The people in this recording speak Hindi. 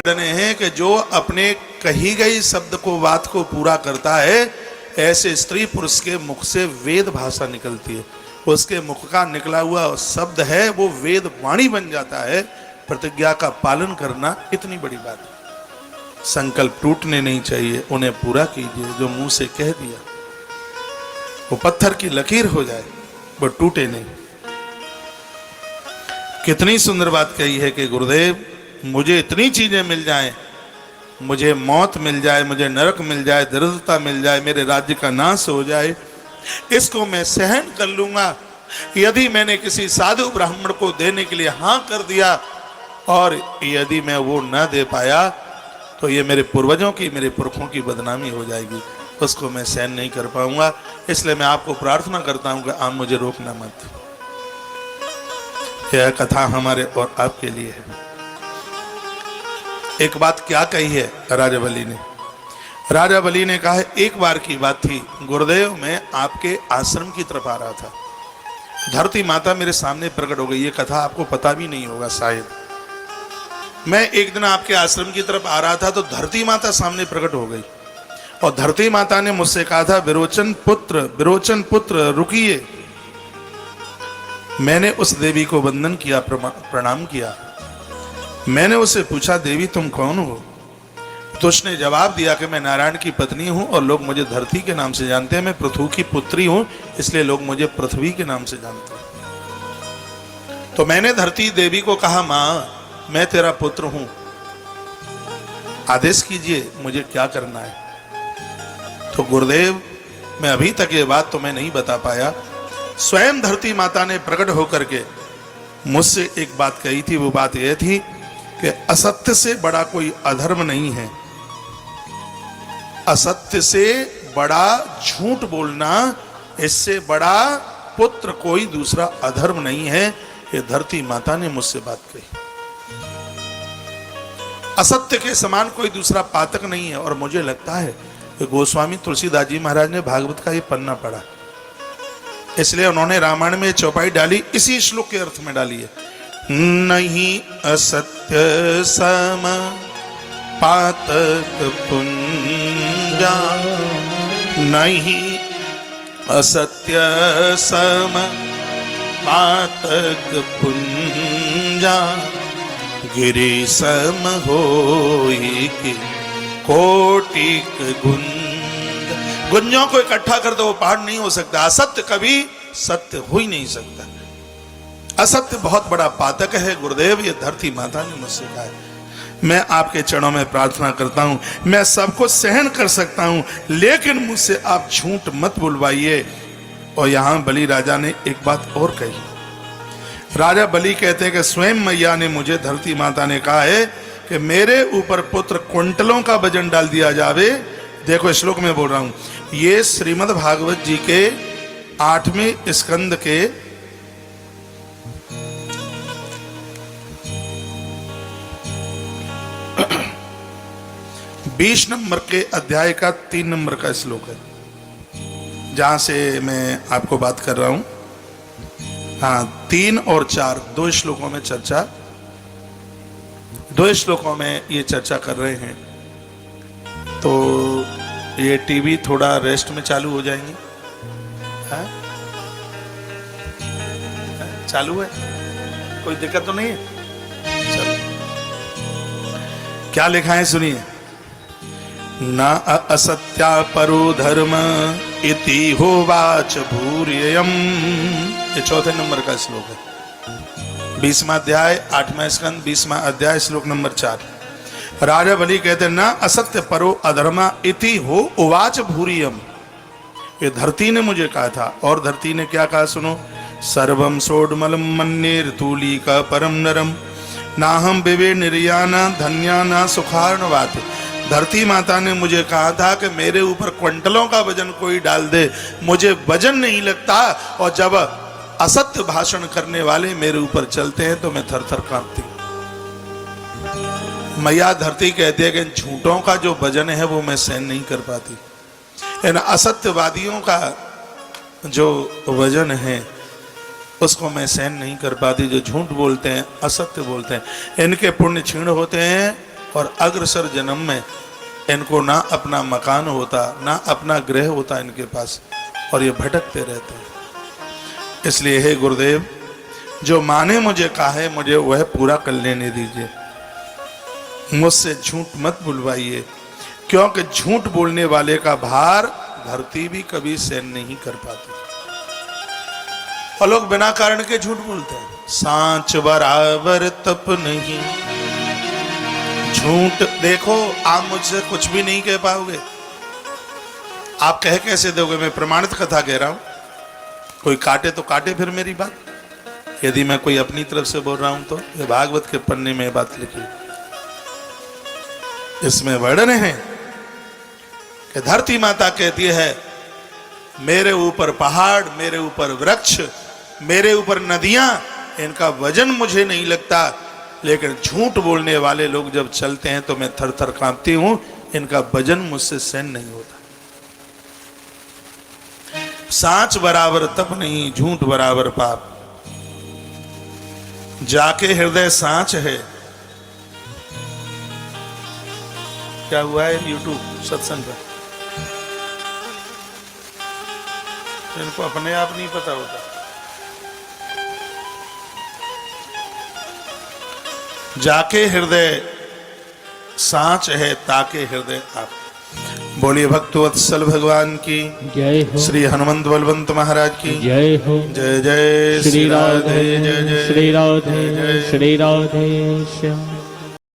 हैं कि जो अपने कही गई शब्द को बात को पूरा करता है, ऐसे स्त्री पुरुष के मुख से वेद भाषा निकलती है। उसके मुख का निकला हुआ शब्द है वो वेद वाणी बन जाता है। प्रतिज्ञा का पालन करना इतनी बड़ी बात है। संकल्प टूटने नहीं चाहिए, उन्हें पूरा कीजिए। जो मुंह से कह दिया वो पत्थर की लकीर हो जाए, वो टूटे नहीं। कितनी सुंदर बात कही है कि गुरुदेव मुझे इतनी चीजें मिल जाएं, मुझे मौत मिल जाए, मुझे नरक मिल जाए, दरिद्रता मिल जाए, मेरे राज्य का नाश हो जाए, इसको मैं सहन कर लूंगा। यदि मैंने किसी साधु ब्राह्मण को देने के लिए हाँ कर दिया और यदि मैं वो न दे पाया तो ये मेरे पूर्वजों की, मेरे पुरखों की बदनामी हो जाएगी, उसको मैं सहन नहीं कर पाऊंगा। इसलिए मैं आपको प्रार्थना करता हूं कि आप मुझे रोकना मत। यह कथा हमारे और आपके लिए है। एक बात क्या कही है राजा बलि ने? राजा बलि ने कहा है, एक बार की बात थी गुरुदेव, मैं आपके आश्रम की तरफ आ रहा था, धरती माता मेरे सामने प्रकट हो गई। ये कथा आपको पता भी नहीं होगा शायद। मैं एक दिन आपके आश्रम की तरफ आ रहा था तो धरती माता सामने प्रकट हो गई और धरती माता ने मुझसे कहा था, विरोचन पुत्र रुकिए। मैंने उस देवी को वंदन किया, प्रणाम किया। मैंने उससे पूछा, देवी तुम कौन हो? तो उसने जवाब दिया कि मैं नारायण की पत्नी हूं और लोग मुझे धरती के नाम से जानते हैं। मैं पृथु की पुत्री हूं, इसलिए लोग मुझे पृथ्वी के नाम से जानते हैं। तो मैंने धरती देवी को कहा, मां मैं तेरा पुत्र हूं, आदेश कीजिए मुझे क्या करना है। तो गुरुदेव मैं अभी तक ये बात तो मैं नहीं बता पाया। स्वयं धरती माता ने प्रकट होकर के मुझसे एक बात कही थी। वो बात यह थी कि असत्य से बड़ा कोई अधर्म नहीं है, असत्य से बड़ा झूठ बोलना, इससे बड़ा पुत्र कोई दूसरा अधर्म नहीं है। ये धरती माता ने मुझसे बात कही। असत्य के समान कोई दूसरा पातक नहीं है। और मुझे लगता है कि गोस्वामी तुलसीदास जी महाराज ने भागवत का ये पन्ना पढ़ा, इसलिए उन्होंने रामायण में चौपाई डाली, इसी श्लोक के अर्थ में डाली है। नहीं असत्य सम पातक पुंजा, नहीं असत्य सम पातक पुंजा, गिरि सम होई कि कोटिक गुंज। गुंजों को इकट्ठा कर दो वो पहाड़ नहीं हो सकता। असत्य कभी सत्य हो ही नहीं सकता। असत्य बहुत बड़ा पातक है गुरुदेव, ये धरती माता ने मुझसे कहा है। मैं आपके चरणों में प्रार्थना करता हूं, मैं सबको सहन कर सकता हूं, लेकिन मुझसे आप झूठ मत बुलवाइए। और यहां बलि राजा ने एक बात और कही। राजा बलि कहते हैं कि स्वयं मैया ने मुझे, धरती माता ने कहा है कि मेरे ऊपर पुत्र क्विंटलों का वजन डाल दिया जावे। देखो श्लोक में बोल रहा हूं, ये श्रीमद् भागवत जी के 8वें स्कंद के 20 नंबर के अध्याय का 3 नंबर का श्लोक है, जहां से मैं आपको बात कर रहा हूं। हाँ, 3 और 4 दो श्लोकों में चर्चा, 2 श्लोकों में ये चर्चा कर रहे हैं। तो ये टीवी थोड़ा रेस्ट में चालू हो जाएंगे। हाँ? चालू है, कोई दिक्कत तो नहीं है? चलो क्या लिखा है सुनिए। न असत्या परो धर्म इति होवाच भूर्ययम्। ये 4 नंबर का श्लोक है, 20वां अध्याय 8वां स्कंद 20वां अध्याय श्लोक नंबर 4। राजा बलि कहते हैं, न असत्य परो अधर्मा इति हो उवाच भूरियम। ये धरती ने मुझे कहा था। और धरती ने क्या कहा सुनो। सर्वम सोडमलम मन्ये ऋतुली का परम नरम, नाहम विवे निर्याना धन्याना सुखार्णवात। धरती माता ने मुझे कहा था कि मेरे ऊपर क्विंटलों का वजन कोई डाल दे, मुझे वजन नहीं लगता। और जब असत्य भाषण करने वाले मेरे ऊपर चलते हैं तो मैं थर थर कांपती हूं। मैया धरती कहती है कि झूठों का जो वजन है वो मैं सहन नहीं कर पाती। इन असत्यवादियों का जो वजन है उसको मैं सहन नहीं कर पाती। जो झूठ बोलते हैं, असत्य बोलते हैं, इनके पुण्य क्षीण होते हैं और अग्रसर जन्म में इनको ना अपना मकान होता, ना अपना गृह होता इनके पास, और ये भटकते रहते हैं। इसलिए हे गुरुदेव, जो माने मुझे कहा है मुझे वह पूरा कर लेने दीजिए, मुझसे झूठ मत बुलवाइए, क्योंकि झूठ बोलने वाले का भार धरती भी कभी सहन नहीं कर पाती। और लोग बिना कारण के झूठ बोलते हैं। सांच बराबर तप नहीं, झूठ देखो आप मुझसे कुछ भी नहीं कह पाओगे। आप कह कैसे दोगे? मैं प्रमाणित कथा कह रहा हूं, कोई काटे तो काटे फिर मेरी बात। यदि मैं कोई अपनी तरफ से बोल रहा हूं तो ये भागवत के पन्ने में बात लिखी, इसमें वर्णन है कि धरती माता कहती है मेरे ऊपर पहाड़, मेरे ऊपर वृक्ष, मेरे ऊपर नदियां, इनका वजन मुझे नहीं लगता, लेकिन झूठ बोलने वाले लोग जब चलते हैं तो मैं थर थर कांपती हूं, इनका वजन मुझसे सहन नहीं होता। सांच बराबर तप नहीं, झूठ बराबर पाप। जाके हृदय सांच है। क्या हुआ है यूट्यूब सत्संग पर? इनको अपने आप नहीं पता होता। जाके हृदय सांच है, ताके हृदय आप। बोलिए भक्तवत्सल भगवान की जय हो। श्री हनुमंत बलवंत महाराज की जय हो। जय जय श्री राधे, जय जय श्री राधे, श्री राधे श्याम।